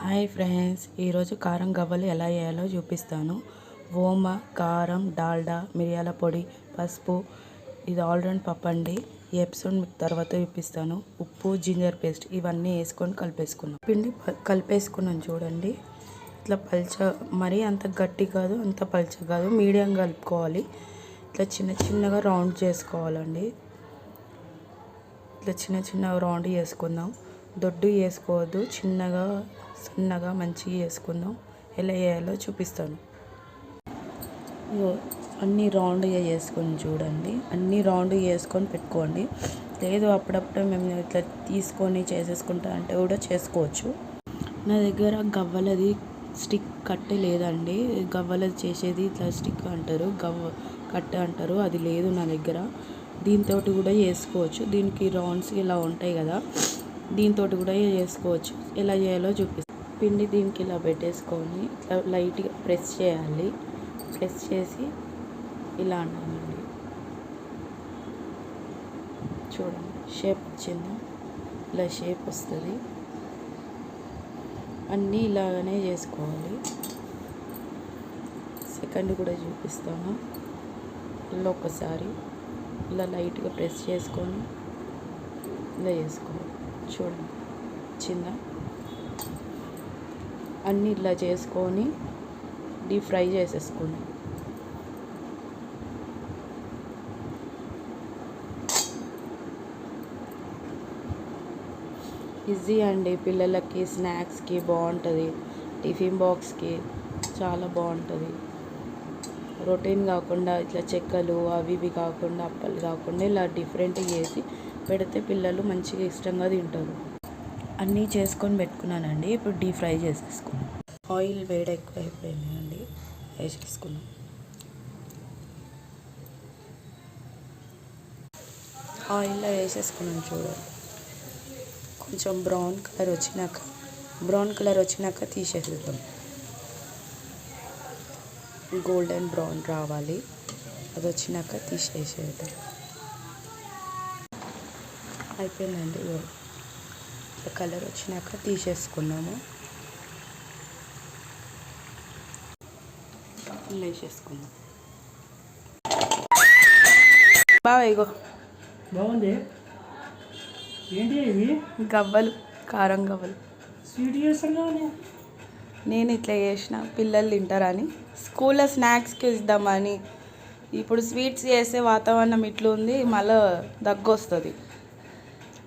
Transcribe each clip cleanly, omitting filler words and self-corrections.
Hi friends, ఈరోజు కారం గవ్వలు ఎలా చేయాలో చూపిస్తాను. ఓమ, కారం, డాల్డా, మిరియాల పొడి, పసుపు, ఇది ఆల్రౌండ్ పప్పు అండి. ఈ ఎపిసోడ్ మీకు తర్వాత చూపిస్తాను. ఉప్పు, జింజర్ పేస్ట్ ఇవన్నీ వేసుకొని కలిపేసుకున్నాం. పిండి కలిపేసుకున్నాను చూడండి. ఇట్లా మరీ అంత గట్టి కాదు, అంత పల్చ కాదు, మీడియం కలుపుకోవాలి. ఇట్లా చిన్న చిన్నగా రౌండ్ చేసుకోవాలండి. ఇట్లా చిన్న చిన్నగా రౌండ్ చేసుకుందాం. దొడ్డు వేసుకోవద్దు, చిన్నగా సన్నగా మంచిగా వేసుకుందాం. ఎలా వేయాలో చూపిస్తాను. అన్నీ రౌండ్గా చేసుకొని చూడండి. అన్నీ రౌండ్ చేసుకొని పెట్టుకోండి. లేదు అప్పుడప్పుడు మేము ఇట్లా తీసుకొని చేసేసుకుంటా అంటే కూడా చేసుకోవచ్చు. నా దగ్గర గవ్వలది స్టిక్ కట్టె లేదండి. గవ్వలది చేసేది ఇట్లా స్టిక్ అంటారు, కట్టె అంటారు, అది లేదు నా దగ్గర. దీంతో కూడా చేసుకోవచ్చు. దీనికి రౌండ్స్ ఇలా ఉంటాయి కదా, దీంతో కూడా చేసుకోవచ్చు. ఎలా చేయాలో చూపిస్తాను. పిండి దీనికి ఇలా పెట్టేసుకొని ఇట్లా లైట్గా ప్రెస్ చేయాలి. ప్రెస్ చేసి ఇలా అన్నానండి. చూడండి షేప్ వచ్చిందా, ఇలా షేప్ వస్తుంది. అన్నీ ఇలాగనే చేసుకోవాలి. సెకండ్ కూడా చూపిస్తాను. ఇలా ఒకసారి ఇలా లైట్గా ప్రెస్ చేసుకొని ఇలా చేసుకోవాలి. చూడండి వచ్చిందా. అన్నీ ఇలా చేసుకొని డీప్ ఫ్రై చేసేసుకోండి. ఈజీ అండి, పిల్లలకి స్నాక్స్కి బాగుంటుంది, టిఫిన్ బాక్స్కి చాలా బాగుంటుంది. రొటీన్ కాకుండా ఇట్లా చెక్కలు అవి ఇవి కాకుండా, అప్పలు కాకుండా ఇలా డిఫరెంట్గా చేసి పెడితే పిల్లలు మంచిగా ఇష్టంగా తింటారు. అన్నీ చేసుకొని పెట్టుకున్నానండి. ఇప్పుడు డీప్ ఫ్రై చేసేసుకున్నాం. ఆయిల్ వేడి ఎక్కువ అయిపోయిందండి, వేసేసుకున్నాం. ఆయిల్లో వేసేసుకున్నాం చూడండి. కొంచెం బ్రౌన్ కలర్ వచ్చినాక తీసేసేద్దాం. గోల్డెన్ బ్రౌన్ రావాలి, అది వచ్చినాక తీసేసేద్దాం. అయిపోయిందండి. కలర్ వచ్చినాక తీసేసుకున్నాము. వేసేసుకున్నాం. బాగా ఇగో బాగుంది. ఏంటి ఇవి? గవ్వలు, కారం గవ్వలు. స్వీట్ చేస్తాను నేను ఇట్లా చేసిన పిల్లలు తింటారని, స్కూల్లో స్నాక్స్కి ఇద్దామని. ఇప్పుడు స్వీట్స్ చేస్తే వాతావరణం ఇట్లా ఉంది, మళ్ళీ దగ్గు వస్తుంది.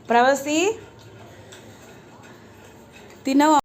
ప్రవసి తినవా?